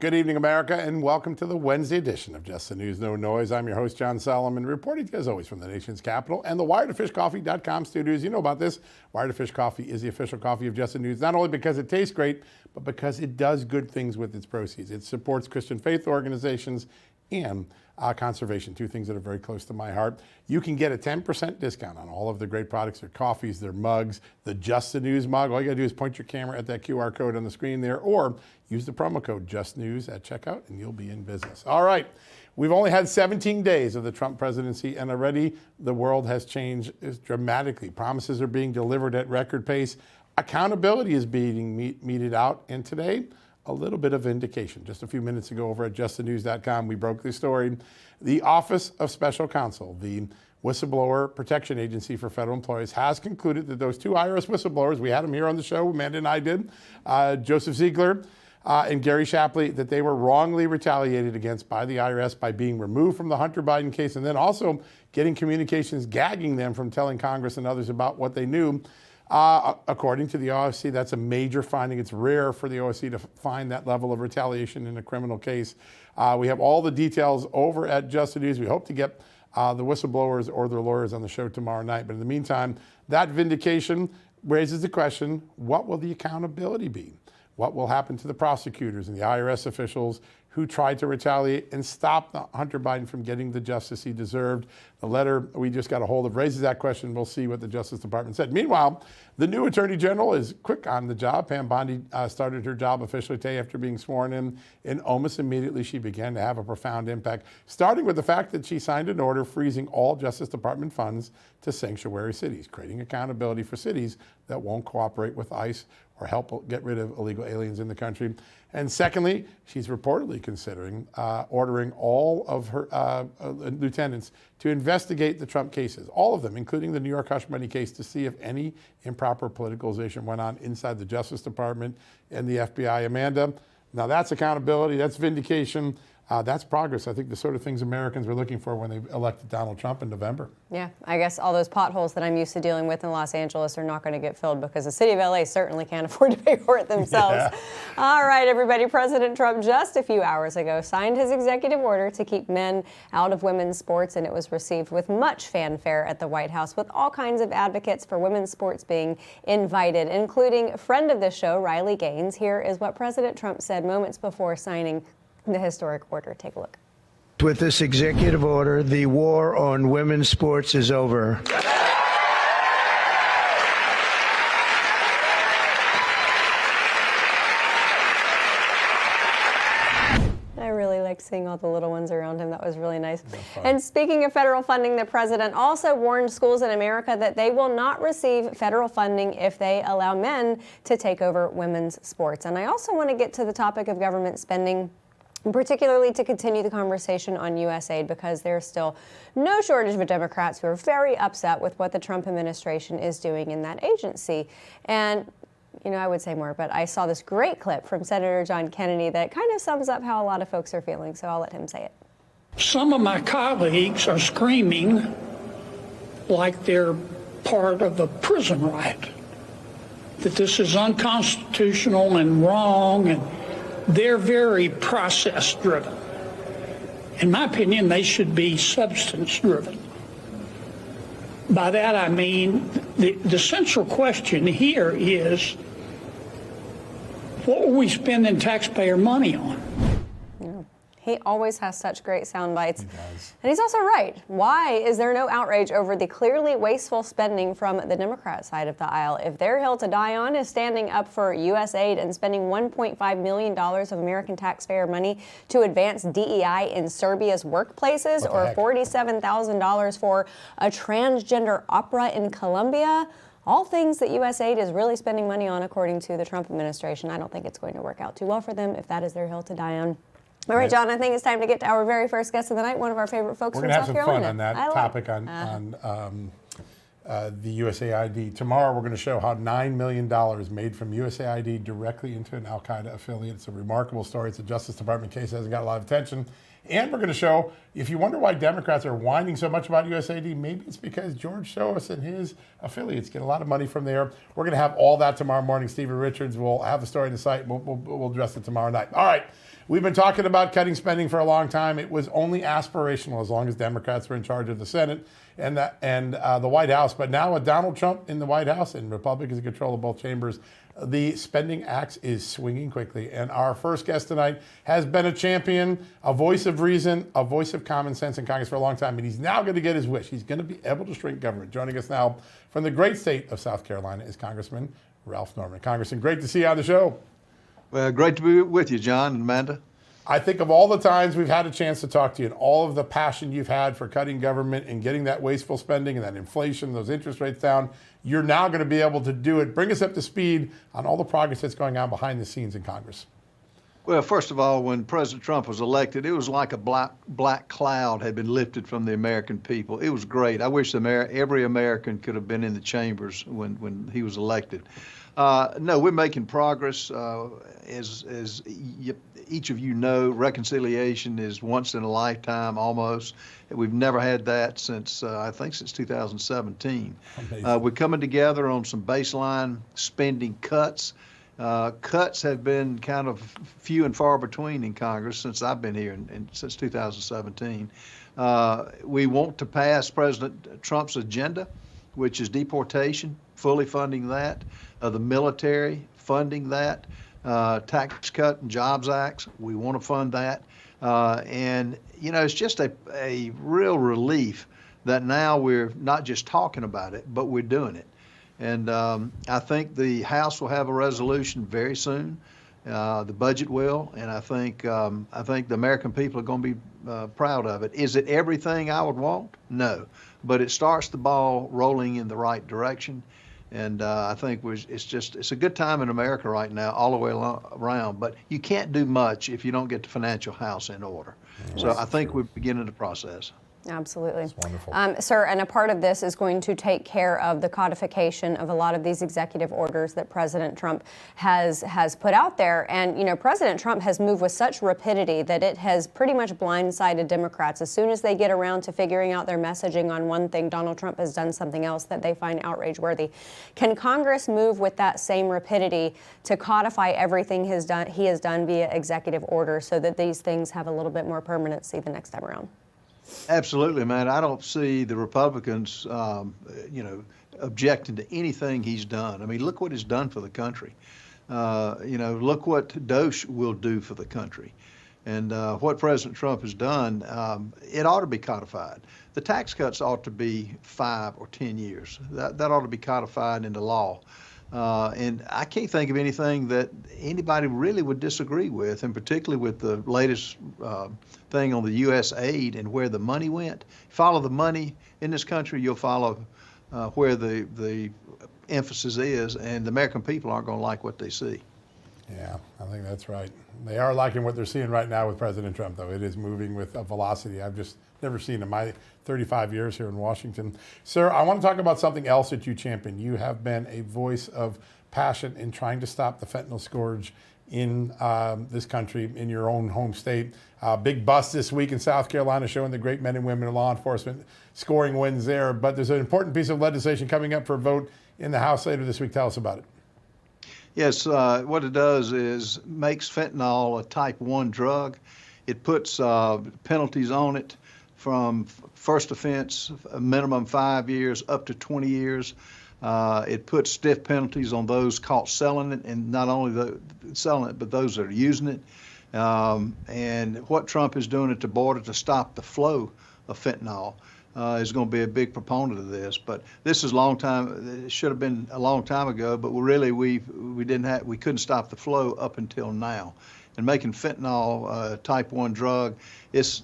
Good evening, America, and welcome to the Wednesday edition of Just the News, No Noise. I'm your host, John Solomon, reporting to you as always from the nation's capital and the wiredtofishcoffee.com studios. You know about this. Wired to Fish Coffee is the official coffee of Just the News, not only because it tastes great, but because it does good things with its proceeds. It supports Christian faith organizations and conservation, two things that are very close to my heart. You can get a 10% discount on all of the great products, their coffees, their mugs, the Just the News mug. All you gotta do is point your camera at that QR code on the screen there, or use the promo code JustNews at checkout and you'll be in business. All right, we've only had 17 days of the Trump presidency and already the world has changed dramatically. Promises are being delivered at record pace. Accountability is being meted out, and today, a little bit of vindication. Just a few minutes ago over at justthenews.com, we broke this story. The Office of Special Counsel, the Whistleblower Protection Agency for Federal Employees, has concluded that those two IRS whistleblowers, we had them here on the show, Amanda and I did, Joseph Ziegler and Gary Shapley, that they were wrongly retaliated against by the IRS by being removed from the Hunter Biden case and then also getting communications gagging them from telling Congress and others about what they knew. According to the OSC, that's a major finding. It's rare for the OSC to find that level of retaliation in a criminal case. We have all the details over at Just the News. We hope to get the whistleblowers or their lawyers on the show tomorrow night. But in the meantime, that vindication raises the question, what will the accountability be? What will happen to the prosecutors and the IRS officials who tried to retaliate and stop Hunter Biden from getting the justice he deserved? The letter we just got a hold of raises that question. We'll see what the Justice Department said. Meanwhile, the new Attorney General is quick on the job. Pam Bondi started her job officially today after being sworn in. And almost immediately, she began to have a profound impact, starting with the fact that she signed an order freezing all Justice Department funds to sanctuary cities, creating accountability for cities that won't cooperate with ICE or help get rid of illegal aliens in the country. And secondly, she's reportedly considering ordering all of her lieutenants to investigate the Trump cases, all of them, including the New York hush money case, to see if any improper politicalization went on inside the Justice Department and the FBI. Amanda, now that's accountability, that's vindication. That's progress. I think the sort of things Americans were looking for when they elected Donald Trump in November. Yeah, I guess all those potholes that I'm used to dealing with in Los Angeles are not going to get filled because the city of LA certainly can't afford to pay for it themselves. Yeah. All right, everybody. President Trump just a few hours ago signed his executive order to keep men out of women's sports, and it was received with much fanfare at the White House, with all kinds of advocates for women's sports being invited, including a friend of the show, Riley Gaines. Here is what President Trump said moments before signing the historic order. Take a look. With this executive order, the war on women's sports is over. I really like seeing all the little ones around him. That was really nice. And speaking of federal funding, the president also warned schools in America that they will not receive federal funding if they allow men to take over women's sports. And I also want to get to the topic of government spending, particularly to continue the conversation on USAID, because there's still no shortage of Democrats who are very upset with what the Trump administration is doing in that agency. And, you know, I would say more, but I saw this great clip from Senator John Kennedy that kind of sums up how a lot of folks are feeling, so I'll let him say it. Some of my colleagues are screaming like they're part of a prison riot, that this is unconstitutional and wrong, and they're very process-driven. In my opinion, they should be substance-driven. By that I mean the central question here is, what are we spending taxpayer money on? He always has such great sound bites. He does. And he's also right. Why is there no outrage over the clearly wasteful spending from the Democrat side of the aisle? If their hill to die on is standing up for USAID and spending $1.5 million of American taxpayer money to advance DEI in Serbia's workplaces, or $47,000 for a transgender opera in Colombia, all things that USAID is really spending money on, according to the Trump administration, I don't think it's going to work out too well for them if that is their hill to die on. All right, John, I think it's time to get to our very first guest of the night, one of our favorite folks from South Carolina. We're going to have some fun on that topic on the USAID. Tomorrow we're going to show how $9 million made from USAID directly into an al-Qaeda affiliate. It's a remarkable story. It's a Justice Department case that hasn't got a lot of attention. And we're going to show, if you wonder why Democrats are whining so much about USAID, maybe it's because George Soros and his affiliates get a lot of money from there. We're going to have all that tomorrow morning. Stephen Richards will have the story in the site. We'll address it tomorrow night. All right. We've been talking about cutting spending for a long time. It was only aspirational as long as Democrats were in charge of the Senate and the White House. But now with Donald Trump in the White House and Republicans in control of both chambers, the spending axe is swinging quickly. And our first guest tonight has been a champion, a voice of reason, a voice of common sense in Congress for a long time. And he's now going to get his wish. He's going to be able to shrink government. Joining us now from the great state of South Carolina is Congressman Ralph Norman. Congressman, great to see you on the show. Well, great to be with you, John and Amanda. I think of all the times we've had a chance to talk to you and all of the passion you've had for cutting government and getting that wasteful spending and that inflation, those interest rates down, you're now going to be able to do it. Bring us up to speed on all the progress that's going on behind the scenes in Congress. Well, first of all, when President Trump was elected, it was like a black cloud had been lifted from the American people. It was great. I wish every American could have been in the chambers when he was elected. No, we're making progress. As each of you know, reconciliation is once in a lifetime almost. We've never had that since, I think, since 2017. We're coming together on some baseline spending cuts. Cuts have been kind of few and far between in Congress since I've been here and since 2017. We want to pass President Trump's agenda, which is deportation, fully funding that, the military, funding that, Tax Cut and Jobs Acts, we want to fund that. And, you know, it's just a real relief that now we're not just talking about it, but we're doing it. And I think the House will have a resolution very soon. The budget will, and I think the American people are going to be proud of it. Is it everything I would want? No, but it starts the ball rolling in the right direction. And I think it's a good time in America right now, all the way around. But you can't do much if you don't get the financial house in order. So I think we're beginning the process. Absolutely. That's wonderful. Sir, and a part of this is going to take care of the codification of a lot of these executive orders that President Trump has put out there. And, you know, President Trump has moved with such rapidity that it has pretty much blindsided Democrats. As soon as they get around to figuring out their messaging on one thing, Donald Trump has done something else that they find outrage-worthy. Can Congress move with that same rapidity to codify everything he has done via executive order so that these things have a little bit more permanency the next time around? Absolutely, man. I don't see the Republicans, objecting to anything he's done. I mean, look what he's done for the country. Look what DOSH will do for the country. And what President Trump has done, it ought to be codified. The tax cuts ought to be 5 or 10 years. That ought to be codified into law. And I can't think of anything that anybody really would disagree with, and particularly with the latest thing on the U.S. aid and where the money went. Follow the money in this country, you'll follow where the emphasis is, and the American people aren't going to like what they see. Yeah, I think that's right. They are liking what they're seeing right now with President Trump, though. It is moving with a velocity I've just never seen in my 35 years here in Washington. Sir, I want to talk about something else that you champion. You have been a voice of passion in trying to stop the fentanyl scourge in this country, in your own home state. Big bust this week in South Carolina showing the great men and women in law enforcement scoring wins there. But there's an important piece of legislation coming up for a vote in the House later this week. Tell us about it. Yes, what it does is makes fentanyl a type 1 drug. It puts penalties on it from first offense, a minimum 5 years, up to 20 years. It puts stiff penalties on those caught selling it, and not only selling it, but those that are using it. And what Trump is doing at the border to stop the flow of fentanyl is going to be a big proponent of this. But this is a long time. It should have been a long time ago, but we couldn't stop the flow up until now. And making fentanyl a type 1 drug, it's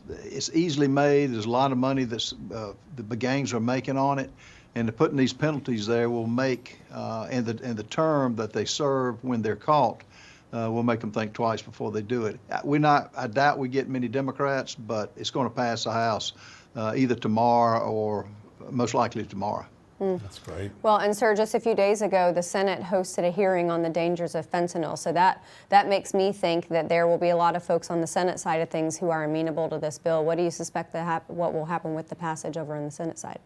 easily made. There's a lot of money that the gangs are making on it, and putting these penalties there will make and the term that they serve when they're caught will make them think twice before they do it. I doubt we get many Democrats, but it's going to pass the House either tomorrow or most likely tomorrow. That's great. Well, and sir, just a few days ago, the Senate hosted a hearing on the dangers of fentanyl. So that makes me think that there will be a lot of folks on the Senate side of things who are amenable to this bill. What do you suspect what will happen with the passage over on the Senate side?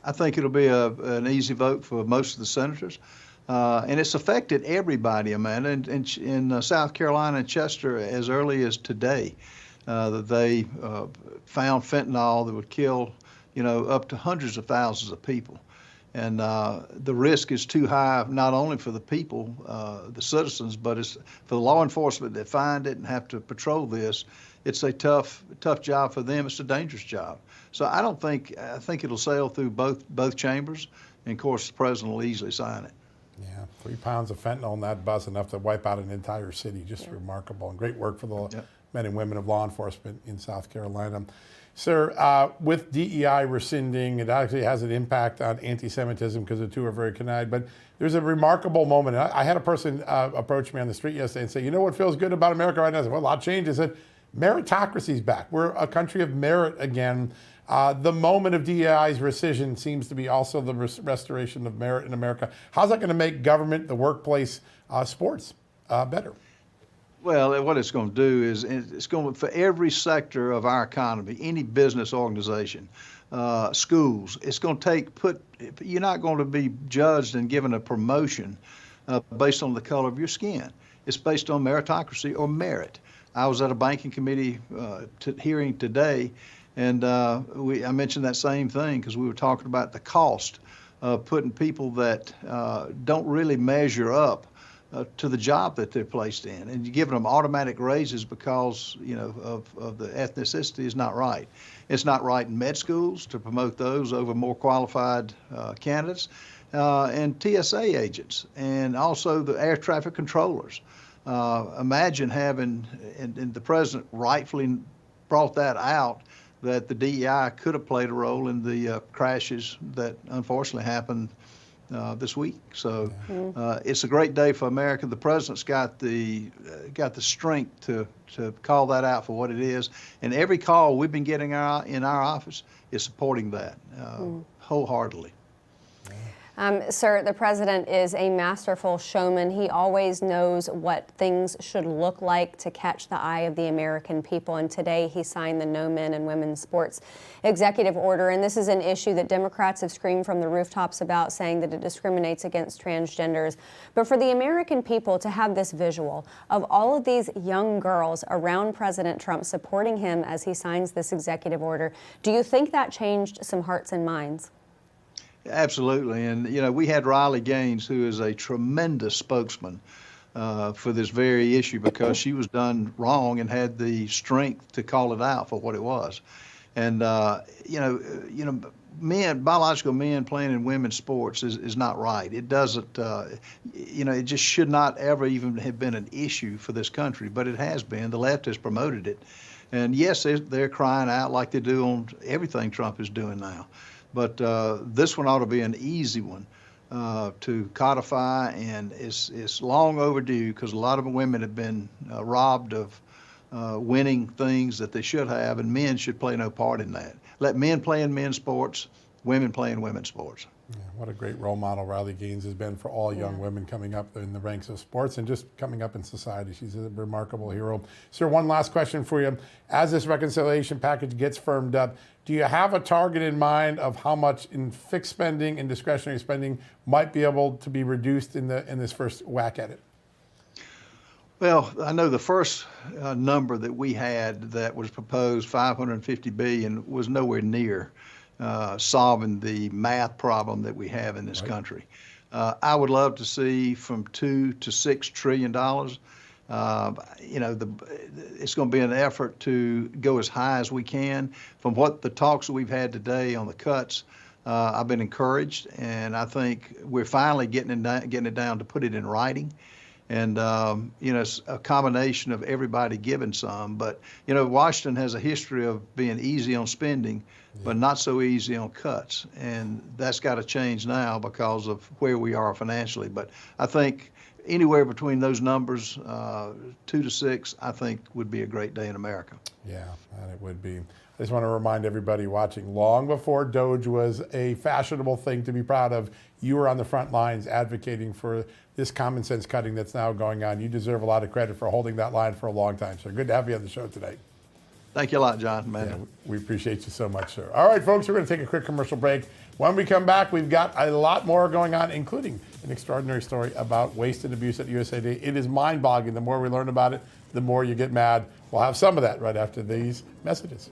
I think it'll be an easy vote for most of the senators. And it's affected everybody, Amanda. In South Carolina and Chester, as early as today, that they found fentanyl that would kill, up to hundreds of thousands of people. And the risk is too high, not only for the people, the citizens, but it's for the law enforcement that find it and have to patrol this. It's a tough job for them. It's a dangerous job. So I think it'll sail through both chambers. And of course, the president will easily sign it. Yeah, 3 pounds of fentanyl in that bus, enough to wipe out an entire city. Just remarkable, and great work for the men and women of law enforcement in South Carolina. Sir, with DEI rescinding, it actually has an impact on anti-Semitism because the two are very connected. But there's a remarkable moment. I had a person approach me on the street yesterday and say, "You know what feels good about America right now?" I said, "Well, a lot changed." I said, "Meritocracy's back. We're a country of merit again." The moment of DEI's rescission seems to be also the restoration of merit in America. How's that going to make government, the workplace, sports better? Well, what it's going to do is it's going to, for every sector of our economy, any business organization, schools, it's going to you're not going to be judged and given a promotion based on the color of your skin. It's based on meritocracy or merit. I was at a banking committee hearing today, and I mentioned that same thing because we were talking about the cost of putting people that don't really measure up to the job that they're placed in, and you're giving them automatic raises because of the ethnicity is not right. It's not right in med schools to promote those over more qualified candidates, and TSA agents, and also the air traffic controllers. Imagine having, and the president rightfully brought that out, that the DEI could have played a role in the crashes that unfortunately happened this week. So it's a great day for America. The president's got the strength to call that out for what it is, and every call we've been getting in our office is supporting that wholeheartedly. Sir, the president is a masterful showman. He always knows what things should look like to catch the eye of the American people. And today he signed the No Men and Women's Sports Executive Order. And this is an issue that Democrats have screamed from the rooftops about, saying that it discriminates against transgenders. But for the American people to have this visual of all of these young girls around President Trump supporting him as he signs this executive order, do you think that changed some hearts and minds? Absolutely. And, we had Riley Gaines, who is a tremendous spokesman for this very issue because she was done wrong and had the strength to call it out for what it was. And, biological men playing in women's sports is not right. It doesn't, it just should not ever even have been an issue for this country, but it has been. The left has promoted it. And yes, they're crying out like they do on everything Trump is doing now. But this one ought to be an easy one to codify, and it's long overdue because a lot of women have been robbed of winning things that they should have, and men should play no part in that. Let men play in men's sports, women play in women's sports. Yeah, what a great role model Riley Gaines has been for all young women coming up in the ranks of sports and just coming up in society. She's a remarkable hero. Sir, one last question for you. As this reconciliation package gets firmed up, do you have a target in mind of how much in fixed spending and discretionary spending might be able to be reduced in this first whack at it? Well, I know the first number that we had that was proposed, $550 billion, was nowhere near solving the math problem that we have in this country. I would love to see from $2 to $6 trillion. It's going to be an effort to go as high as we can. From what the talks that we've had today on the cuts, I've been encouraged, and I think we're finally getting it down to put it in writing. And, it's a combination of everybody giving some. But, Washington has a history of being easy on spending, but not so easy on cuts. And that's got to change now because of where we are financially. But I think anywhere between those numbers, 2 to 6, I think would be a great day in America. Yeah, and it would be. I just want to remind everybody watching, long before Doge was a fashionable thing to be proud of, you were on the front lines advocating for this common sense cutting that's now going on. You deserve a lot of credit for holding that line for a long time. So good to have you on the show today. Thank you a lot, John. Man. Yeah, we appreciate you so much, sir. All right, folks, we're going to take a quick commercial break. When we come back, we've got a lot more going on, including an extraordinary story about waste and abuse at USAID. It is mind-boggling. The more we learn about it, the more you get mad. We'll have some of that right after these messages.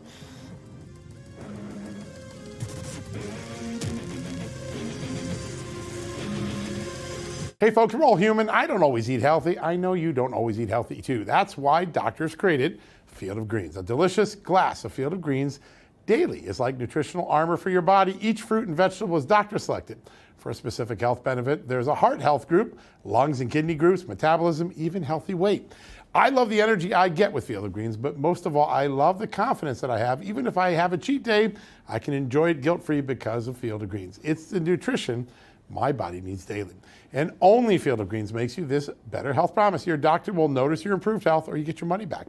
Hey folks, we're all human. I don't always eat healthy. I know you don't always eat healthy too. That's why doctors created Field of Greens. A delicious glass of Field of Greens daily is like nutritional armor for your body. Each fruit and vegetable is doctor selected for a specific health benefit. There's a heart health group, lungs and kidney groups, metabolism, even healthy weight. I love the energy I get with Field of Greens, but most of all, I love the confidence that I have. Even if I have a cheat day, I can enjoy it guilt-free because of Field of Greens. It's the nutrition my body needs daily. And only Field of Greens makes you this better health promise. Your doctor will notice your improved health or you get your money back.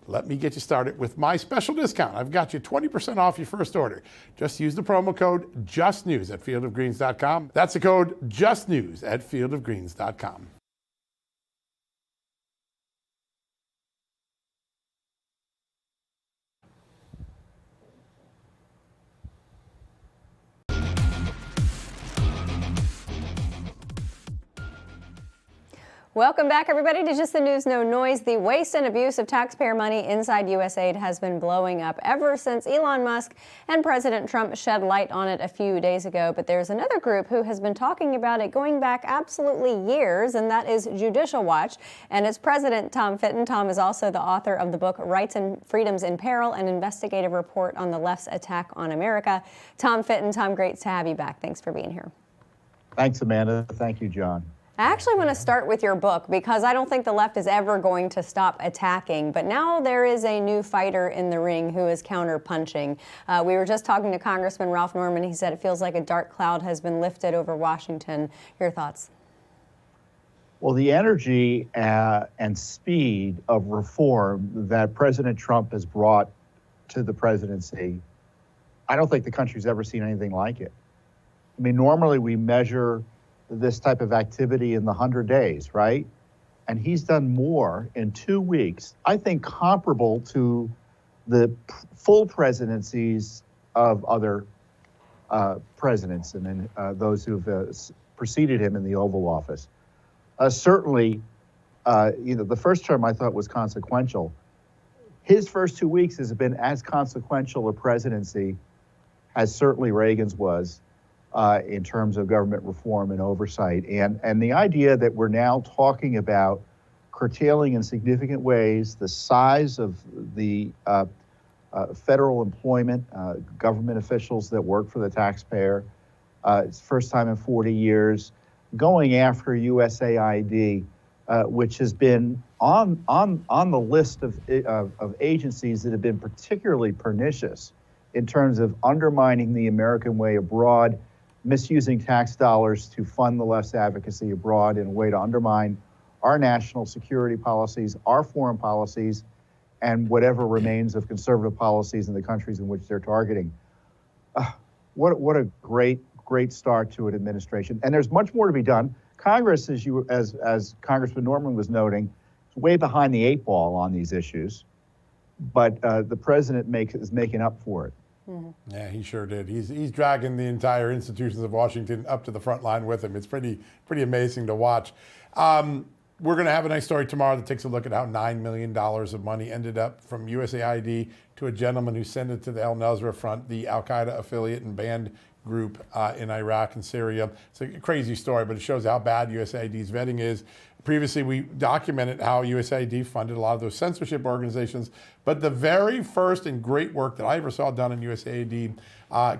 Let me get you started with my special discount. I've got you 20% off your first order. Just use the promo code JUSTNEWS at fieldofgreens.com. That's the code JUSTNEWS at fieldofgreens.com. Welcome back, everybody, to Just the News, No Noise. The waste and abuse of taxpayer money inside USAID has been blowing up ever since Elon Musk and President Trump shed light on it a few days ago. But there's another group who has been talking about it going back absolutely years, and that is Judicial Watch. And its president, Tom Fitton. Tom is also the author of the book Rights and Freedoms in Peril, an investigative report on the left's attack on America. Tom Fitton, Tom, great to have you back. Thanks for being here. Thanks, Amanda. Thank you, John. I actually want to start with your book because I don't think the left is ever going to stop attacking. But now there is a new fighter in the ring who is counter-punching. We were just talking to Congressman Ralph Norman. He said it feels like a dark cloud has been lifted over Washington. Your thoughts? Well, the energy and speed of reform that President Trump has brought to the presidency, I don't think the country's ever seen anything like it. I mean, normally we measure this type of activity in the 100 days, right? And he's done more in 2 weeks, I think comparable to the full presidencies of other presidents and then those who've preceded him in the Oval Office. Certainly, the first term I thought was consequential. His first 2 weeks has been as consequential a presidency as certainly Reagan's was. In terms of government reform and oversight. And the idea that we're now talking about curtailing in significant ways the size of the federal employment, government officials that work for the taxpayer, it's the first time in 40 years, going after USAID, which has been on the list of agencies that have been particularly pernicious in terms of undermining the American way abroad, misusing tax dollars to fund the left's advocacy abroad in a way to undermine our national security policies, our foreign policies, and whatever remains of conservative policies in the countries in which they're targeting. What a great start to an administration. And there's much more to be done. Congress, as Congressman Norman was noting, is way behind the 8 ball on these issues, but the president is making up for it. Mm-hmm. Yeah, he sure did. He's dragging the entire institutions of Washington up to the front line with him. It's pretty amazing to watch. We're going to have a nice story tomorrow that takes a look at how $9 million of money ended up from USAID to a gentleman who sent it to the Al Nusra Front, the Al-Qaeda affiliate and banned group in Iraq and Syria. It's a crazy story, but it shows how bad USAID's vetting is. Previously, we documented how USAID funded a lot of those censorship organizations, but the very first and great work that I ever saw done in USAID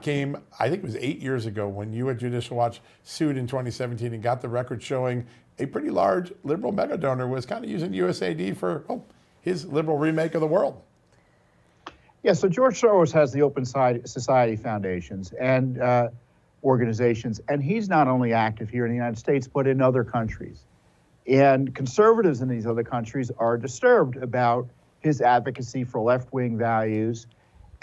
came, I think it was 8 years ago, when you at Judicial Watch sued in 2017 and got the record showing a pretty large liberal mega donor was kind of using USAID for his liberal remake of the world. Yeah, so George Soros has the Open Society Foundations and organizations, and he's not only active here in the United States, but in other countries. And conservatives in these other countries are disturbed about his advocacy for left-wing values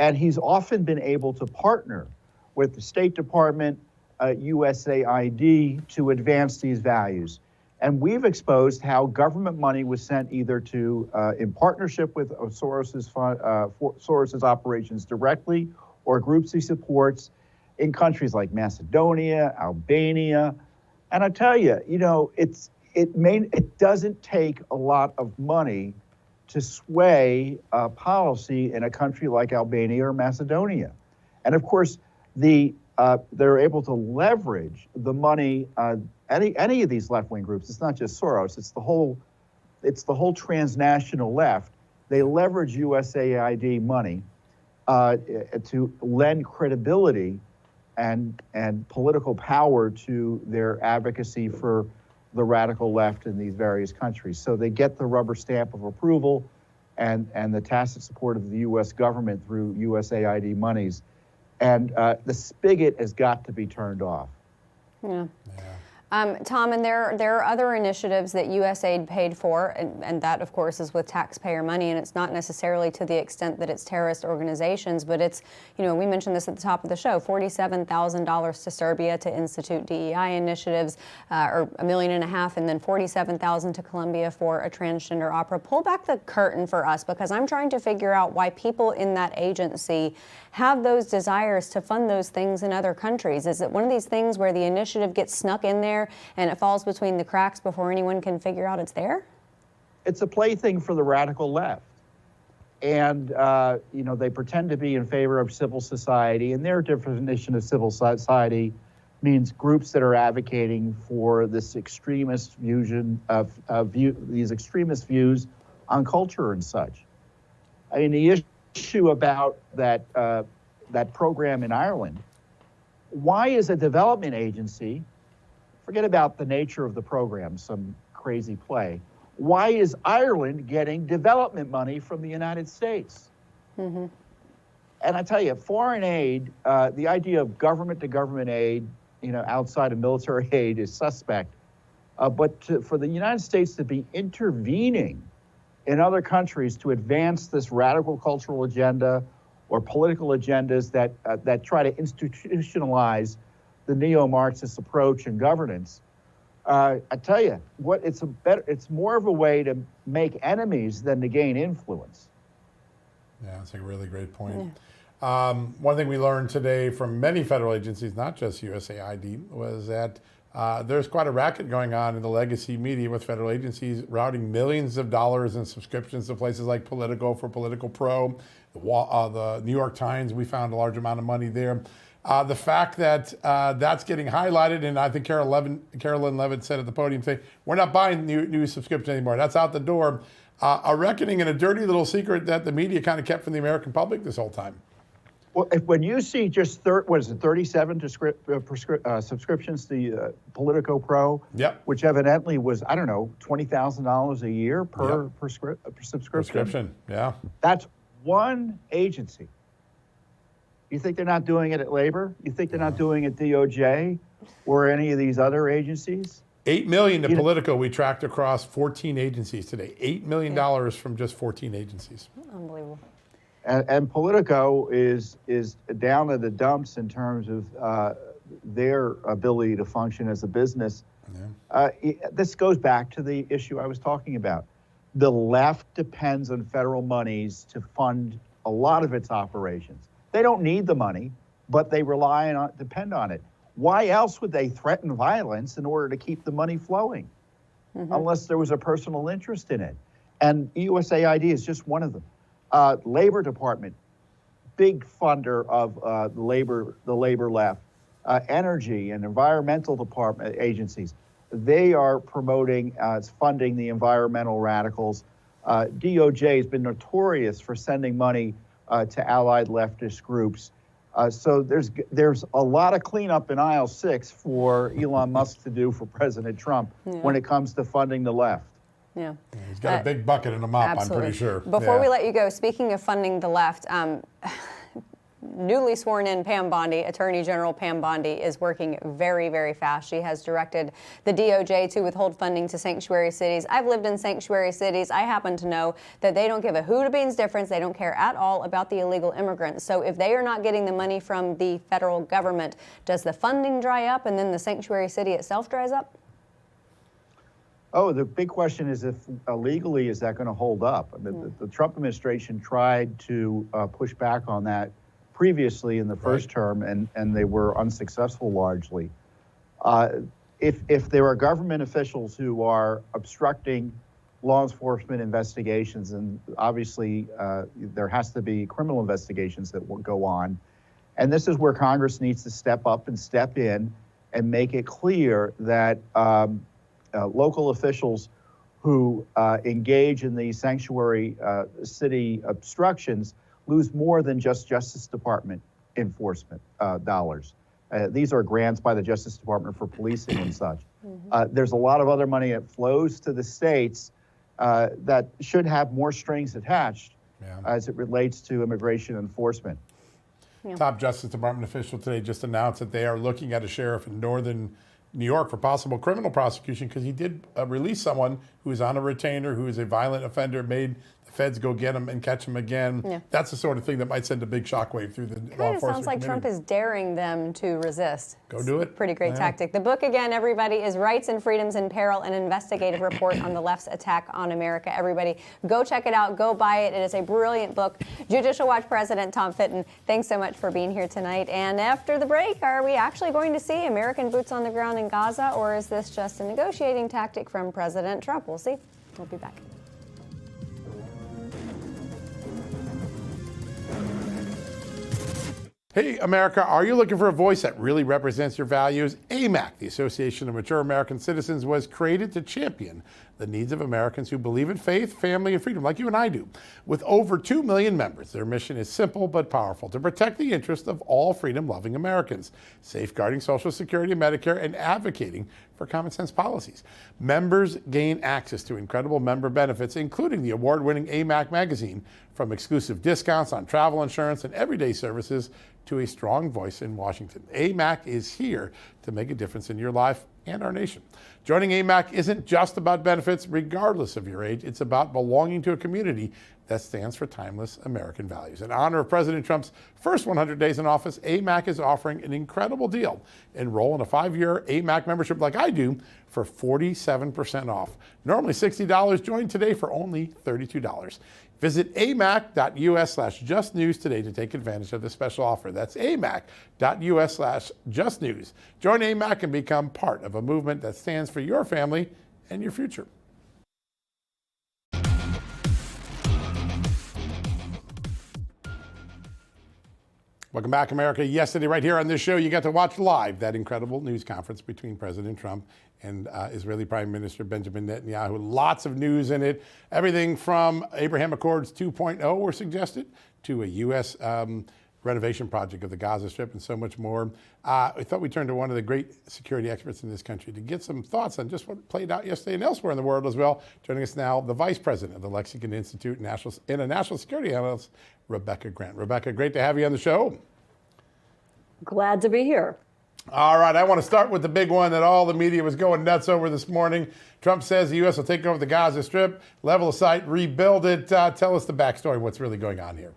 And he's often been able to partner with the State Department, USAID to advance these values. And we've exposed how government money was sent either to, in partnership with Soros's operations directly, or groups he supports in countries like Macedonia, Albania. And I tell you, it doesn't take a lot of money to sway policy in a country like Albania or Macedonia. And of course, they're able to leverage the money. Any of these left-wing groups, it's not just Soros, it's the whole transnational left. They leverage USAID money to lend credibility and political power to their advocacy for the radical left in these various countries. So they get the rubber stamp of approval and the tacit support of the US government through USAID monies. And the spigot has got to be turned off. Yeah. Tom, and there are other initiatives that USAID paid for, and that, of course, is with taxpayer money, and it's not necessarily to the extent that it's terrorist organizations, but it's, we mentioned this at the top of the show, $47,000 to Serbia to institute DEI initiatives, or $1.5 million, and then $47,000 to Colombia for a transgender opera. Pull back the curtain for us, because I'm trying to figure out why people in that agency have those desires to fund those things in other countries. Is it one of these things where the initiative gets snuck in there and it falls between the cracks before anyone can figure out it's there? It's a plaything for the radical left. And, they pretend to be in favor of civil society, and their definition of civil society means groups that are advocating for this extremist these extremist views on culture and such. I mean, the issue about that program in Ireland, why is a development agency, forget about the nature of the program, some crazy play, why is Ireland getting development money from the United States? Mm-hmm. And I tell you, foreign aid, the idea of government-to-government aid, outside of military aid is suspect. But for the United States to be intervening in other countries to advance this radical cultural agenda or political agendas that try to institutionalize the neo-Marxist approach and governance, I tell you, it's more of a way to make enemies than to gain influence. Yeah, that's a really great point. Yeah. One thing we learned today from many federal agencies, not just USAID, was that there's quite a racket going on in the legacy media with federal agencies routing millions of dollars in subscriptions to places like Politico for Political Pro, the New York Times. We found a large amount of money there. The fact that that's getting highlighted, and I think Carolyn Levitt said at the podium, saying, we're not buying new subscriptions anymore. That's out the door. A reckoning and a dirty little secret that the media kind of kept from the American public this whole time. Well, when you see just 37 subscriptions to Politico Pro, yep, which evidently was, I don't know, $20,000 a year per subscription. Yeah. That's one agency. You think they're not doing it at Labor? You think they're not doing it at DOJ or any of these other agencies? $8 million to Politico we tracked across 14 agencies today. $8 million from just 14 agencies. Unbelievable. And Politico is down to the dumps in terms of their ability to function as a business. Yeah. This goes back to the issue I was talking about. The left depends on federal monies to fund a lot of its operations. They don't need the money, but they depend on it. Why else would they threaten violence in order to keep the money flowing? Mm-hmm. Unless there was a personal interest in it. And USAID is just one of them. Labor Department, big funder of the labor left. Energy and environmental department agencies, they are promoting, funding the environmental radicals. DOJ has been notorious for sending money to allied leftist groups. So there's a lot of cleanup in aisle 6 for Elon Musk to do for President Trump when it comes to funding the left. Yeah. He's got a big bucket and a mop, absolutely. I'm pretty sure. Before we let you go, speaking of funding the left, newly sworn in Pam Bondi, Attorney General Pam Bondi, is working very, very fast. She has directed the DOJ to withhold funding to sanctuary cities. I've lived in sanctuary cities. I happen to know that they don't give a hoot beans difference. They don't care at all about the illegal immigrants. So if they are not getting the money from the federal government, does the funding dry up and then the sanctuary city itself dries up? Oh, the big question is if legally is that going to hold up? The Trump administration tried to push back on that previously in the first term, and they were unsuccessful largely. If there are government officials who are obstructing law enforcement investigations, and obviously there has to be criminal investigations that will go on, and this is where Congress needs to step up and step in and make it clear that local officials who engage in these sanctuary city obstructions lose more than just Justice Department enforcement dollars. These are grants by the Justice Department for policing and such. There's a lot of other money that flows to the states that should have more strings attached as it relates to immigration enforcement. Top Justice Department official today just announced that they are looking at a sheriff in northern New York for possible criminal prosecution because he did release someone who is on a retainer, who is a violent offender, made the feds go get him and catch him again. Yeah. That's the sort of thing that might send a big shockwave through the law enforcement community. Sounds like Trump is daring them to resist. Go do it. Pretty great tactic. The book, again, everybody, is Rights and Freedoms in Peril, an investigative report on the left's attack on America. Everybody, go check it out. Go buy it. It is a brilliant book. Judicial Watch President Tom Fitton, thanks so much for being here tonight. And after the break, are we actually going to see American boots on the ground in Gaza, or is this just a negotiating tactic from President Trump? We'll see. We'll be back. Hey, America, are you looking for a voice that really represents your values? AMAC, the Association of Mature American Citizens, was created to champion the needs of Americans who believe in faith, family, and freedom, like you and I do. With over 2 million members, their mission is simple but powerful: to protect the interests of all freedom-loving Americans, safeguarding Social Security and Medicare, and advocating for common sense policies. Members gain access to incredible member benefits, including the award-winning AMAC magazine, from exclusive discounts on travel insurance and everyday services to a strong voice in Washington. AMAC is here to make a difference in your life and our nation. Joining AMAC isn't just about benefits, regardless of your age. It's about belonging to a community that stands for timeless American values. In honor of President Trump's first 100 days in office, AMAC is offering an incredible deal. Enroll in a 5-year AMAC membership like I do for 47% off. Normally $60. Join today for only $32. Visit amac.us/justnews today to take advantage of this special offer. That's amac.us/justnews. Join AMAC and become part of a movement that stands for your family and your future. Welcome back, America. Yesterday, right here on this show, you got to watch live that incredible news conference between President Trump and Israeli Prime Minister Benjamin Netanyahu. Lots of news in it. Everything from Abraham Accords 2.0 were suggested to a U.S. Renovation project of the Gaza Strip and so much more. I thought we'd turn to one of the great security experts in this country to get some thoughts on just what played out yesterday and elsewhere in the world as well. Joining us now, the Vice President of the Lexington Institute and a National Security Analyst, Rebecca Grant. Rebecca, great to have you on the show. Glad to be here. All right, I want to start with the big one that all the media was going nuts over this morning. Trump says the U.S. will take over the Gaza Strip, level the site, rebuild it. Tell us the backstory, what's really going on here.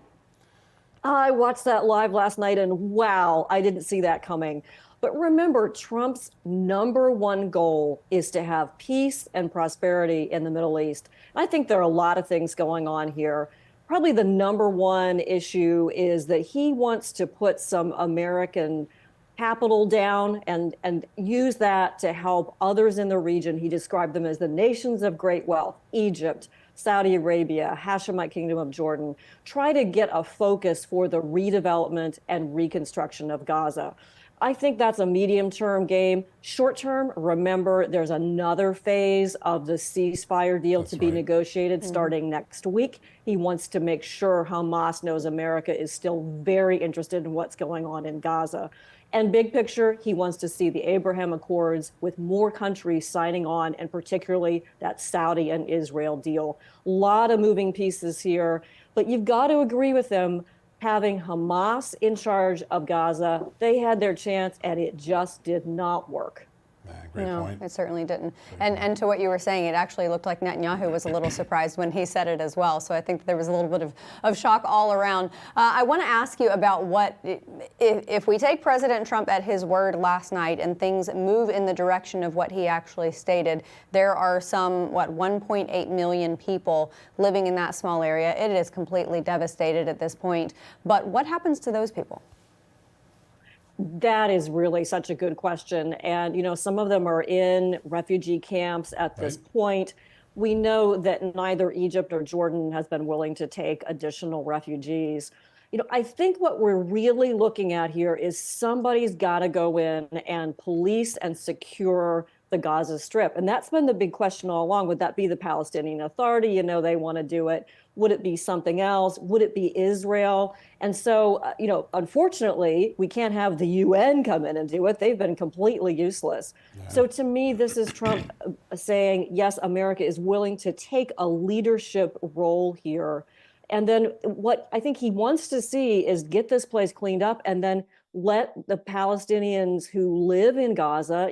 I watched that live last night and wow, I didn't see that coming. But remember, Trump's #1 goal is to have peace and prosperity in the Middle East. I think there are a lot of things going on here. Probably the #1 issue is that he wants to put some American capital down and use that to help others in the region. He described them as the nations of great wealth: Egypt, Saudi Arabia, Hashemite Kingdom of Jordan. Try to get a focus for the redevelopment and reconstruction of Gaza. I think that's a medium-term game. Short-term, remember, there's another phase of the ceasefire deal to be negotiated starting next week. He wants to make sure Hamas knows America is still very interested in what's going on in Gaza. And big picture, he wants to see the Abraham Accords with more countries signing on, and particularly that Saudi and Israel deal. A lot of moving pieces here, but you've got to agree with him. having Hamas in charge of Gaza. They had their chance, and it just did not work. Great No, point. it certainly didn't. And to what you were saying, it actually looked like Netanyahu was a little surprised when he said it as well. So I think there was a little bit of shock all around. I want to ask you about what, if we take President Trump at his word last night and things move in the direction of what he actually stated, there are some, 1.8 million people living in that small area. It is completely devastated at this point. But what happens to those people? That is really such a good question. And, some of them are in refugee camps at this point. We know that neither Egypt or Jordan has been willing to take additional refugees. I think what we're really looking at here is somebody's got to go in and police and secure the Gaza Strip. And that's been the big question all along. Would that be the Palestinian Authority? They want to do it. Would it be something else? Would it be Israel? And so, unfortunately, we can't have the UN come in and do it. They've been completely useless. Yeah. So to me, this is Trump saying, yes, America is willing to take a leadership role here. And then what I think he wants to see is get this place cleaned up and then let the Palestinians who live in Gaza,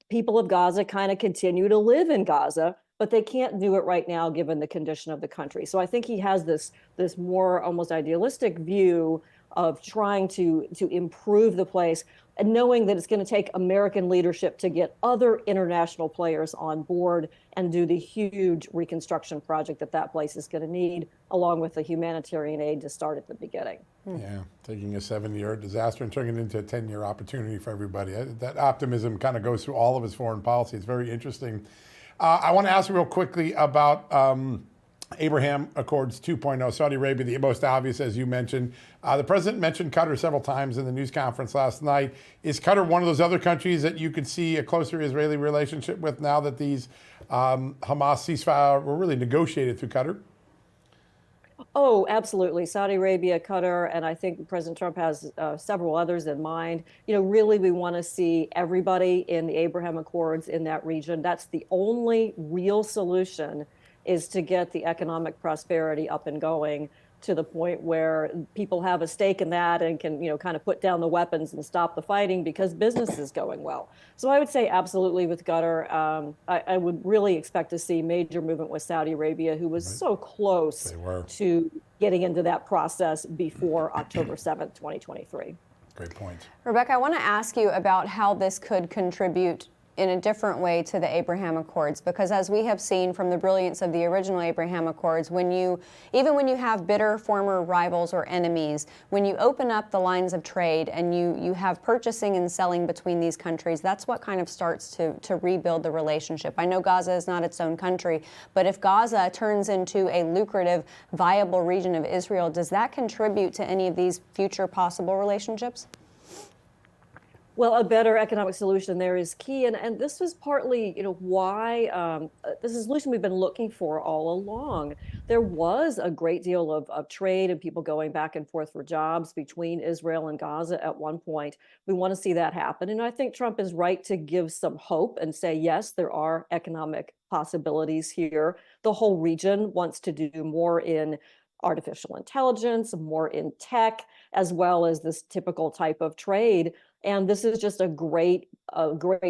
people of Gaza kind of continue to live in Gaza, but they can't do it right now given the condition of the country. So I think he has this more almost idealistic view of trying to improve the place and knowing that it's going to take American leadership to get other international players on board and do the huge reconstruction project that place is going to need, along with the humanitarian aid to start at the beginning. Yeah, taking a 7-year disaster and turning it into a 10-year opportunity for everybody. That optimism kind of goes through all of his foreign policy. It's very interesting. I want to ask you real quickly about Abraham Accords 2.0, Saudi Arabia, the most obvious, as you mentioned. The president mentioned Qatar several times in the news conference last night. Is Qatar one of those other countries that you could see a closer Israeli relationship with now that these Hamas ceasefire were really negotiated through Qatar? Oh, absolutely. Saudi Arabia, Qatar, and I think President Trump has several others in mind. Really, we want to see everybody in the Abraham Accords in that region. That's the only real solution, is to get the economic prosperity up and going to the point where people have a stake in that and can, kind of put down the weapons and stop the fighting because business is going well. So I would say absolutely with Qatar. I would really expect to see major movement with Saudi Arabia, who was so close to getting into that process before October 7th, 2023. Great point. Rebecca, I want to ask you about how this could contribute in a different way to the Abraham Accords, because as we have seen from the brilliance of the original Abraham Accords, even when you have bitter former rivals or enemies, when you open up the lines of trade and you have purchasing and selling between these countries, that's what kind of starts to rebuild the relationship. I know Gaza is not its own country, but if Gaza turns into a lucrative, viable region of Israel, does that contribute to any of these future possible relationships? Well, a better economic solution there is key. And this was partly, why this is a solution we've been looking for all along. There was a great deal of trade and people going back and forth for jobs between Israel and Gaza at one point. We want to see that happen. And I think Trump is right to give some hope and say, yes, there are economic possibilities here. The whole region wants to do more in artificial intelligence, more in tech, as well as this typical type of trade. And this is just a great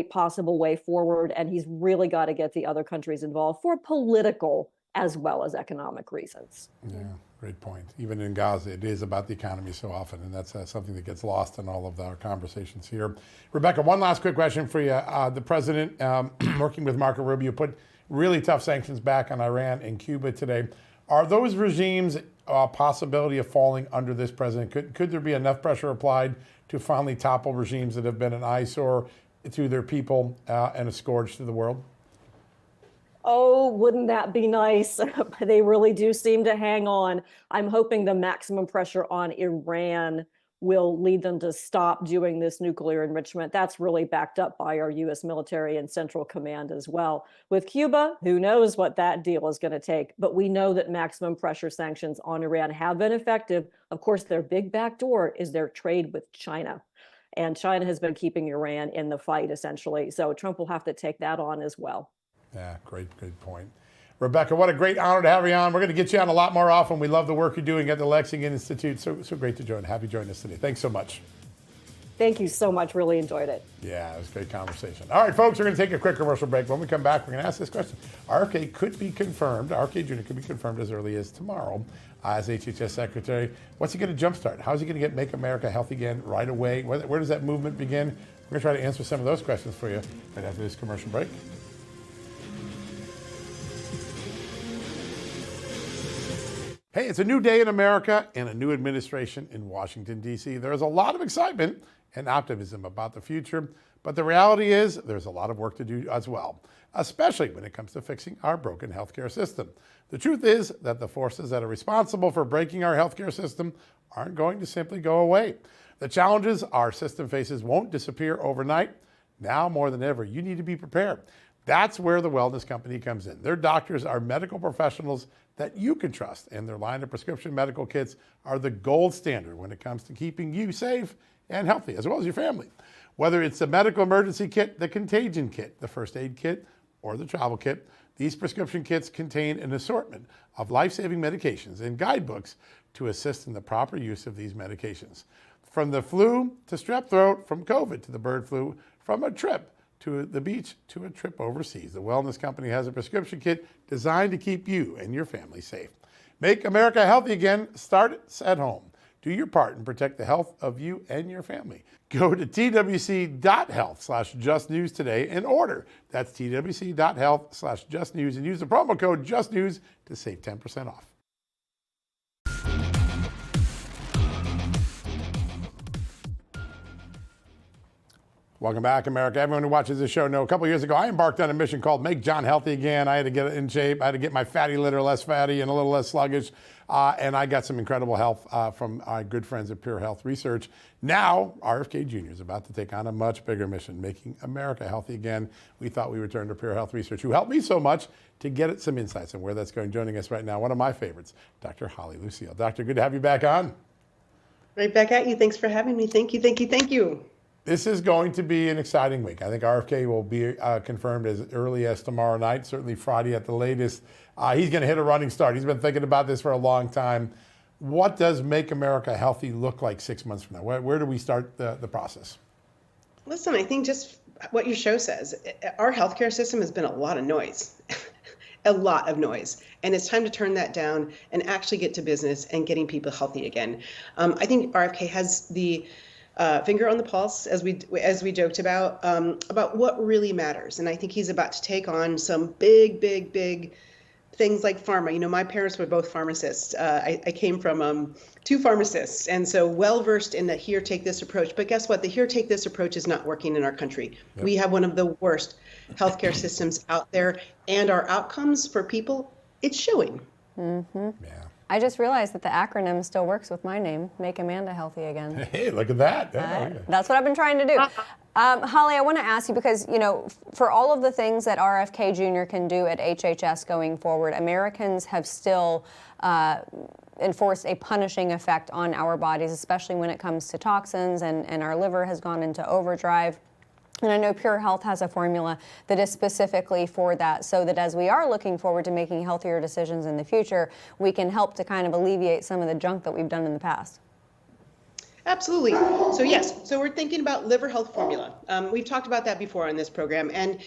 possible way forward. And he's really got to get the other countries involved for political as well as economic reasons. Yeah, great point. Even in Gaza, it is about the economy so often, and that's something that gets lost in all of our conversations here. Rebecca, one last quick question for you. The president, working with Marco Rubio, put really tough sanctions back on Iran and Cuba today. Are those regimes a possibility of falling under this president? Could there be enough pressure applied to finally topple regimes that have been an eyesore to their people and a scourge to the world? Oh, wouldn't that be nice? They really do seem to hang on. I'm hoping the maximum pressure on Iran will lead them to stop doing this nuclear enrichment. That's really backed up by our U.S. military and Central Command as well. With Cuba, who knows what that deal is going to take, but we know that maximum pressure sanctions on Iran have been effective. Of course, their big backdoor is their trade with China. And China has been keeping Iran in the fight, essentially. So Trump will have to take that on as well. Yeah, great point. Rebecca, what a great honor to have you on. We're going to get you on a lot more often. We love the work you're doing at the Lexington Institute. So great to have you join us today. Thanks so much. Thank you so much. Really enjoyed it. Yeah, it was a great conversation. All right, folks, we're going to take a quick commercial break. When we come back, we're going to ask this question. RFK could be confirmed, RFK Jr. could be confirmed as early as tomorrow as HHS Secretary. What's he going to jumpstart? How is he going to get Make America Healthy Again right away? Where does that movement begin? We're going to try to answer some of those questions for you right after this commercial break. Hey, it's a new day in America and a new administration in Washington, D.C. There's a lot of excitement and optimism about the future, but the reality is there's a lot of work to do as well, especially when it comes to fixing our broken healthcare system. The truth is that the forces that are responsible for breaking our healthcare system aren't going to simply go away. The challenges our system faces won't disappear overnight. Now more than ever, you need to be prepared. That's where the Wellness Company comes in. Their doctors are medical professionals that you can trust, and their line of prescription medical kits are the gold standard when it comes to keeping you safe and healthy, as well as your family. Whether it's the medical emergency kit, the contagion kit, the first aid kit, or the travel kit, these prescription kits contain an assortment of life-saving medications and guidebooks to assist in the proper use of these medications. From the flu to strep throat, from COVID to the bird flu, from a trip to the beach to a trip overseas, the Wellness Company has a prescription kit designed to keep you and your family safe. Make America healthy again. Starts at home. Do your part and protect the health of you and your family. Go to twc.health/justnews today and order. That's twc.health/justnews and use the promo code JUSTNEWS to save 10% off. Welcome back, America. Everyone who watches this show know a couple years ago, I embarked on a mission called Make John Healthy Again. I had to get in shape. I had to get my fatty litter less fatty and a little less sluggish. And I got some incredible help from our good friends at Pure Health Research. Now, RFK Jr. is about to take on a much bigger mission, making America healthy again. We thought we would turn to Pure Health Research, who helped me so much, to get some insights on where that's going. Joining us right now, one of my favorites, Dr. Holly Lucille. Doctor, good to have you back on. Right back at you. Thanks for having me. Thank you, thank you, thank you. This is going to be an exciting week. I think RFK will be confirmed as early as tomorrow night, certainly Friday at the latest. He's going to hit a running start. He's been thinking about this for a long time. What does Make America Healthy look like 6 months from now? Where do we start the process? Listen, I think just what your show says, our healthcare system has been a lot of noise, a lot of noise. And it's time to turn that down and actually get to business and getting people healthy again. I think RFK has the finger on the pulse, as we joked about what really matters. And I think he's about to take on some big things like pharma. You know, my parents were both pharmacists. I came from two pharmacists, and so well-versed in the here, take this approach. But guess what? The here, take this approach is not working in our country. Yep. We have one of the worst healthcare systems out there, and our outcomes for people, it's showing. Mm-hmm. Yeah. I just realized that the acronym still works with my name, Make Amanda Healthy Again. Hey, look at that. Yeah. That's what I've been trying to do. Holly, I want to ask you, because, you know, for all of the things that RFK Jr. can do at HHS going forward, Americans have still enforced a punishing effect on our bodies, especially when it comes to toxins, and our liver has gone into overdrive. And I know Pure Health has a formula that is specifically for that, so that as we are looking forward to making healthier decisions in the future, we can help to kind of alleviate some of the junk that we've done in the past. Absolutely. So yes, so we're thinking about liver health formula. We've talked about that before on this program. And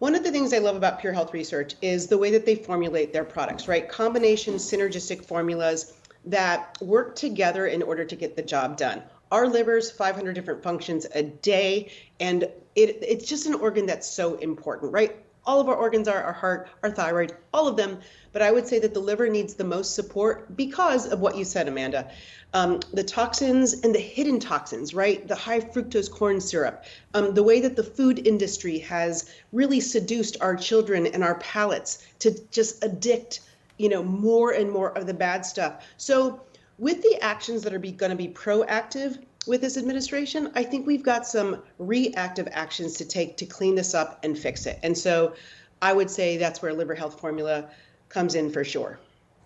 one of the things I love about Pure Health Research is the way that they formulate their products, right? Combination synergistic formulas that work together in order to get the job done. Our liver's 500 different functions a day, and it's just an organ that's so important, right? All of our organs are our heart, our thyroid, all of them. But I would say that the liver needs the most support because of what you said, Amanda. The toxins and the hidden toxins, right? The high fructose corn syrup, the way that the food industry has really seduced our children and our palates to just addict, more and more of the bad stuff. So with the actions that are going to be proactive with this administration, I think we've got some reactive actions to take to clean this up and fix it. And so I would say that's where liver health formula comes in for sure.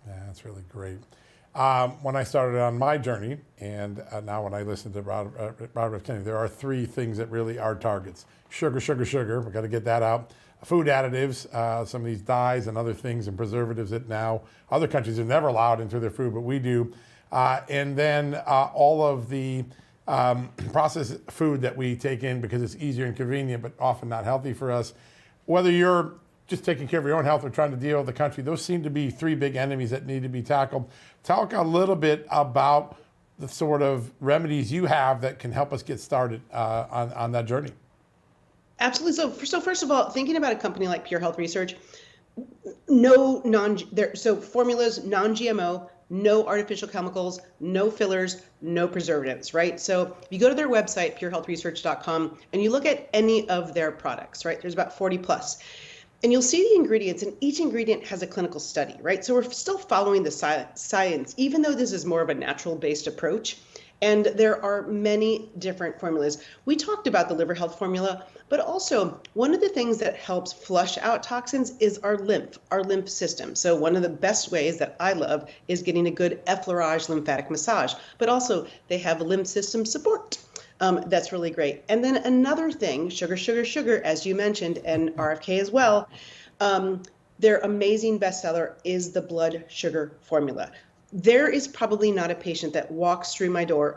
Yeah, that's really great. When I started on my journey, and now when I listen to Robert F. Kennedy, there are three things that really are targets. Sugar, sugar, sugar. We've got to get that out. food additives, some of these dyes and other things and preservatives that now other countries have never allowed into their food, but we do. And then all of the processed food that we take in because it's easier and convenient, but often not healthy for us. Whether you're just taking care of your own health or trying to deal with the country, those seem to be three big enemies that need to be tackled. Talk a little bit about the sort of remedies you have that can help us get started on that journey. Absolutely. So first of all, thinking about a company like Pure Health Research, so formulas, non-GMO, no artificial chemicals, no fillers, no preservatives, right? So if you go to their website, purehealthresearch.com, and you look at any of their products, right? There's about 40 plus. And you'll see the ingredients, and each ingredient has a clinical study, right? So we're still following the science, even though this is more of a natural-based approach. And there are many different formulas. We talked about the liver health formula, but also one of the things that helps flush out toxins is our lymph system. So one of the best ways that I love is getting a good effleurage lymphatic massage, but also they have lymph system support. That's really great. And then another thing, sugar, as you mentioned, and RFK as well, their amazing bestseller is the blood sugar formula. There is probably not a patient that walks through my door,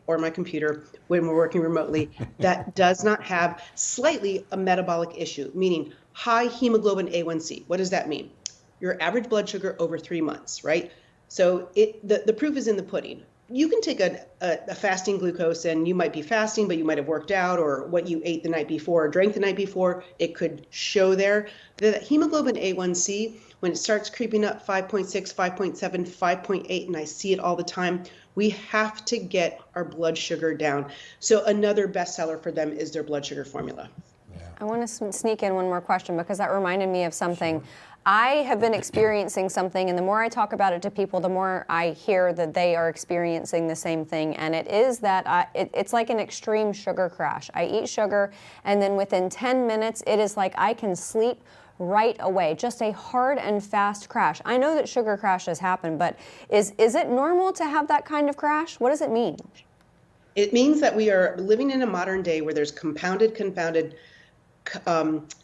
or my computer when we're working remotely, that does not have slightly a metabolic issue, meaning high hemoglobin A1C. What does that mean? Your average blood sugar over 3 months, right? So the proof is in the pudding. You can take a fasting glucose, and you might be fasting, but you might have worked out, or what you ate the night before or drank the night before, it could show there. The hemoglobin A1C, when it starts creeping up 5.6, 5.7, 5.8, and I see it all the time, we have to get our blood sugar down. So another bestseller for them is their blood sugar formula. I want to sneak in one more question because that reminded me of something. I have been experiencing something, and the more I talk about it to people, the more I hear that they are experiencing the same thing. And it is that it's like an extreme sugar crash. I eat sugar, and then within 10 minutes, it is like I can sleep right away. Just a hard and fast crash. I know that sugar crashes happen, but is it normal to have that kind of crash? What does it mean? It means that we are living in a modern day where there's confounded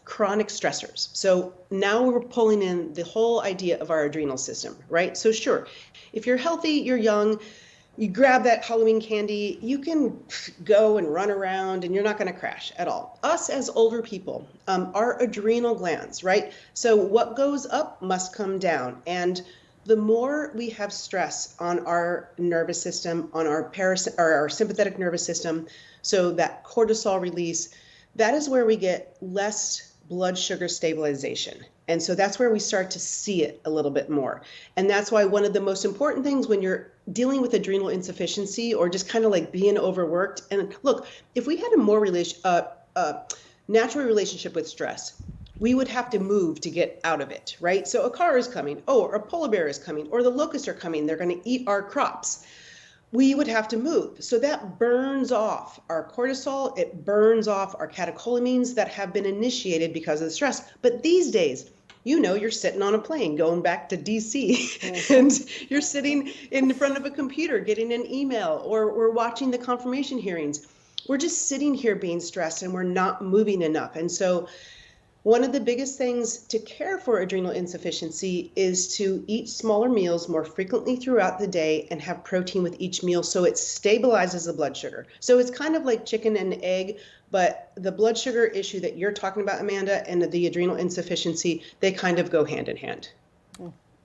chronic stressors. So now we're pulling in the whole idea of our adrenal system, right? So sure, if you're healthy, you're young, you grab that Halloween candy, you can go and run around and you're not going to crash at all. Us as older people, our adrenal glands, right? So what goes up must come down. And the more we have stress on our nervous system, on our sympathetic nervous system, so that cortisol release, that is where we get less blood sugar stabilization. And so that's where we start to see it a little bit more. And that's why one of the most important things when you're dealing with adrenal insufficiency or just kind of like being overworked, and look, if we had a more natural relationship with stress, we would have to move to get out of it, right? So a car is coming, or a polar bear is coming, or the locusts are coming, they're going to eat our crops. We would have to move. So that burns off our cortisol, it burns off our catecholamines that have been initiated because of the stress. But these days, you're sitting on a plane going back to DC and you're sitting in front of a computer getting an email, or we're watching the confirmation hearings. We're just sitting here being stressed and we're not moving enough. And so one of the biggest things to care for adrenal insufficiency is to eat smaller meals more frequently throughout the day and have protein with each meal so it stabilizes the blood sugar. So it's kind of like chicken and egg, but the blood sugar issue that you're talking about, Amanda, and the adrenal insufficiency, they kind of go hand in hand.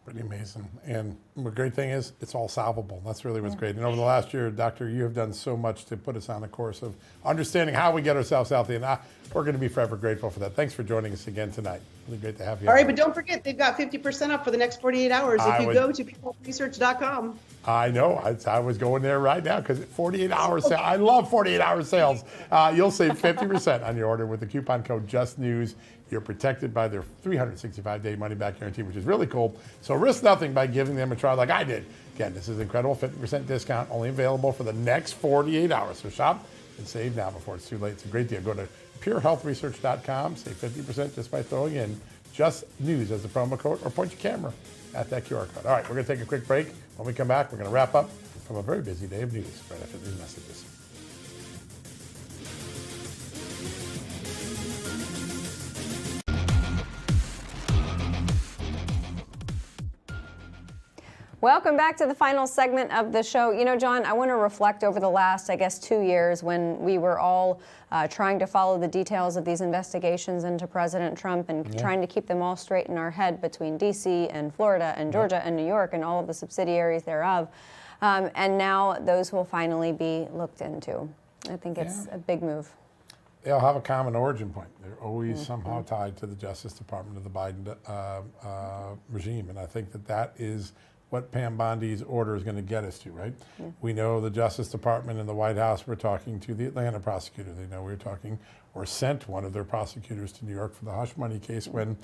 Pretty amazing. And the great thing is it's all solvable. That's really what's great. And over the last year, Doctor, you have done so much to put us on the course of understanding how we get ourselves healthy. And we're going to be forever grateful for that. Thanks for joining us again tonight. Really great to have you. All right, but don't forget, they've got 50% off for the next 48 hours if you go to purehealthresearch.com. I know. I was going there right now because 48 hours sale. I love 48-hour sales. You'll save 50% on your order with the coupon code JUSTNEWS. You're protected by their 365-day money-back guarantee, which is really cool. So risk nothing by giving them a try like I did. Again, this is incredible, 50% discount, only available for the next 48 hours. So shop and save now before it's too late. It's a great deal. Go to purehealthresearch.com, save 50% just by throwing in Just News as a promo code, or point your camera at that QR code. All right, we're going to take a quick break. When we come back, we're going to wrap up from a very busy day of news right after these messages. Welcome back to the final segment of the show. You know, John, I want to reflect over the last, 2 years when we were all trying to follow the details of these investigations into President Trump and trying to keep them all straight in our head between D.C. and Florida and Georgia and New York and all of the subsidiaries thereof. And now those will finally be looked into. I think it's a big move. They'll have a common origin point. They're always somehow tied to the Justice Department of the Biden regime. And I think that is what Pam Bondi's order is going to get us to, right? We know the Justice Department and the White House were talking to the Atlanta prosecutor. They know we were talking or sent one of their prosecutors to New York for the hush money case when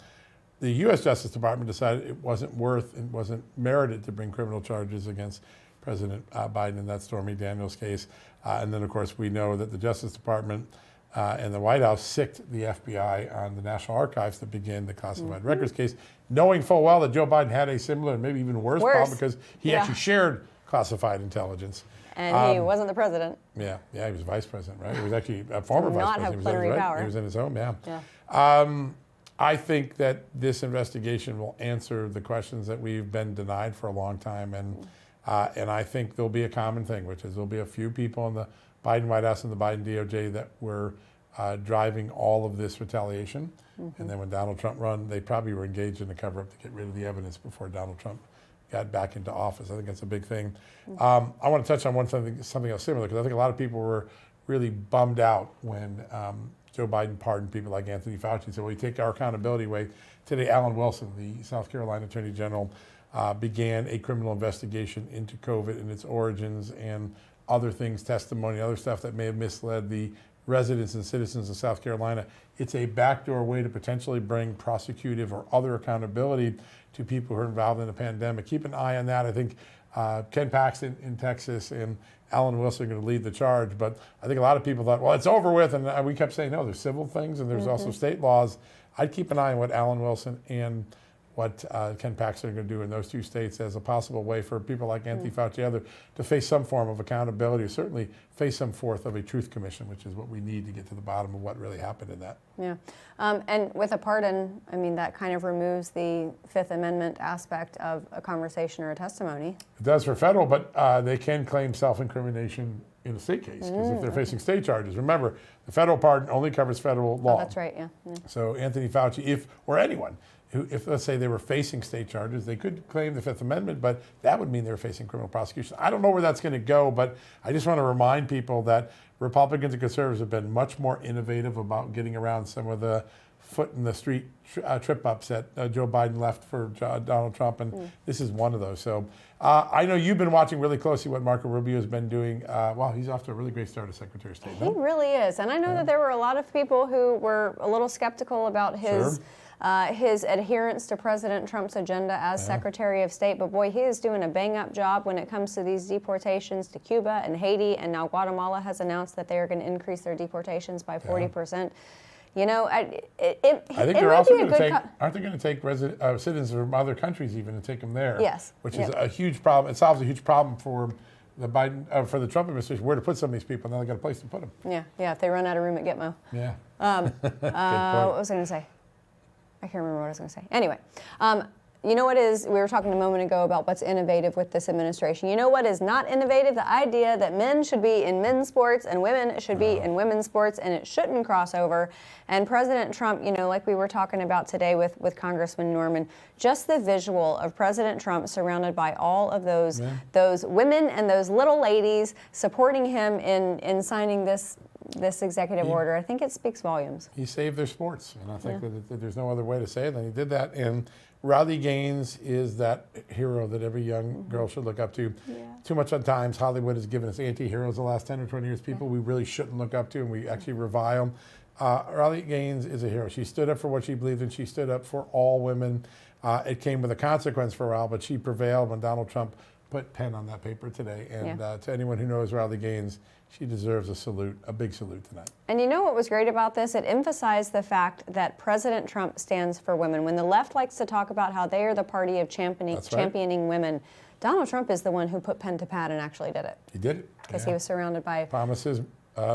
the U.S. Justice Department decided it wasn't merited to bring criminal charges against President Biden in that Stormy Daniels case. And then, of course, we know that the Justice Department and the White House sicked the FBI on the National Archives to begin the classified records case, knowing full well that Joe Biden had a similar and maybe even worse problem because he actually shared classified intelligence. And he wasn't the president. Yeah, he was vice president, right? He was actually a former vice not president. have plenary power. He was in his home, Yeah. I think that this investigation will answer the questions that we've been denied for a long time, and I think there'll be a common thing, which is there'll be a few people in the Biden White House and the Biden DOJ that were driving all of this retaliation. And then when Donald Trump ran, they probably were engaged in a cover-up to get rid of the evidence before Donald Trump got back into office. I think that's a big thing. I want to touch on something else similar, because I think a lot of people were really bummed out when Joe Biden pardoned people like Anthony Fauci and said, well, we take our accountability away. Today, Alan Wilson, the South Carolina Attorney General, began a criminal investigation into COVID and its origins and other things, testimony, other stuff that may have misled the residents and citizens of South Carolina. It's a backdoor way to potentially bring prosecutive or other accountability to people who are involved in the pandemic. Keep an eye on that. I think Ken Paxton in Texas and Alan Wilson are going to lead the charge, but I think a lot of people thought, well, it's over with, and we kept saying, no, there's civil things and there's also state laws. I'd keep an eye on what Alan Wilson and what Ken Paxton are going to do in those two states as a possible way for people like Anthony Fauci to face some form of accountability, or certainly face some forth of a truth commission, which is what we need to get to the bottom of what really happened in that. Yeah. And with a pardon, I mean, that kind of removes the Fifth Amendment aspect of a conversation or a testimony. It does for federal, but they can claim self-incrimination in a state case, because if they're facing state charges. Remember, the federal pardon only covers federal law. Oh, that's right, yeah. So Anthony Fauci, or anyone, if let's say they were facing state charges, they could claim the Fifth Amendment, but that would mean they were facing criminal prosecution. I don't know where that's going to go, but I just want to remind people that Republicans and conservatives have been much more innovative about getting around some of the foot in the street trip-ups that Joe Biden left for Donald Trump, and this is one of those. So I know you've been watching really closely what Marco Rubio has been doing. Wow, he's off to a really great start as Secretary of State. He really is, and I know that there were a lot of people who were a little skeptical about his adherence to President Trump's agenda as Secretary of State, but boy, he is doing a bang-up job when it comes to these deportations to Cuba and Haiti, and now Guatemala has announced that they are going to increase their deportations by 40%. You know, I think they're also going to take, aren't they going to take citizens from other countries even and take them there? Yes. Which is a huge problem. It solves a huge problem for the for the Trump administration, where to put some of these people, and now they got a place to put them. Yeah, if they run out of room at Gitmo. Yeah. What was I going to say? I can't remember what I was going to say. Anyway, you know what is, we were talking a moment ago about what's innovative with this administration. You know what is not innovative? The idea that men should be in men's sports and women should be in women's sports, and it shouldn't cross over. And President Trump, you know, like we were talking about today with Congressman Norman, just the visual of President Trump surrounded by all of those women and those little ladies supporting him in signing this executive order, I think it speaks volumes. He saved their sports, and I think that there's no other way to say it than he did that. And Riley Gaines is that hero that every young girl should look up to. Too much at times, Hollywood has given us anti-heroes the last 10 or 20 years, people we really shouldn't look up to, and we actually revile them. Riley Gaines is a hero. She stood up for what she believed in. She stood up for all women. It came with a consequence for a while, but she prevailed when Donald Trump put pen on that paper today. And to anyone who knows Riley Gaines, she deserves a salute, a big salute tonight. And you know what was great about this? It emphasized the fact that President Trump stands for women. When the left likes to talk about how they are the party of championing women, Donald Trump is the one who put pen to pad and actually did it. He did it. Because he was surrounded by... Promises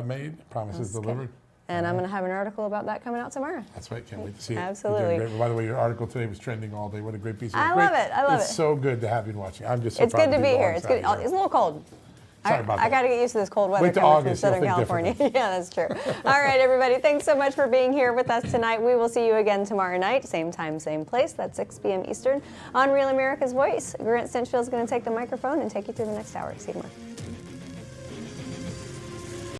made, promises delivered. And I'm going to have an article about that coming out tomorrow. That's right. Can't wait to see it. Absolutely. You're doing great. By the way, your article today was trending all day. What a great piece of I work. love it. I love It's it. so good to have you watching. I'm just so It's proud good to be here. It's good. alongside you. It's a little cold. Sorry about I that. got to get used to this cold weather Wait till coming from August, you'll Southern think California. differently. Yeah, that's true. All right, everybody. Thanks so much for being here with us tonight. We will see you again tomorrow night, same time, same place. That's 6 p.m. Eastern on Real America's Voice. Grant Stinchfield is going to take the microphone and take you through the next hour. See you tomorrow.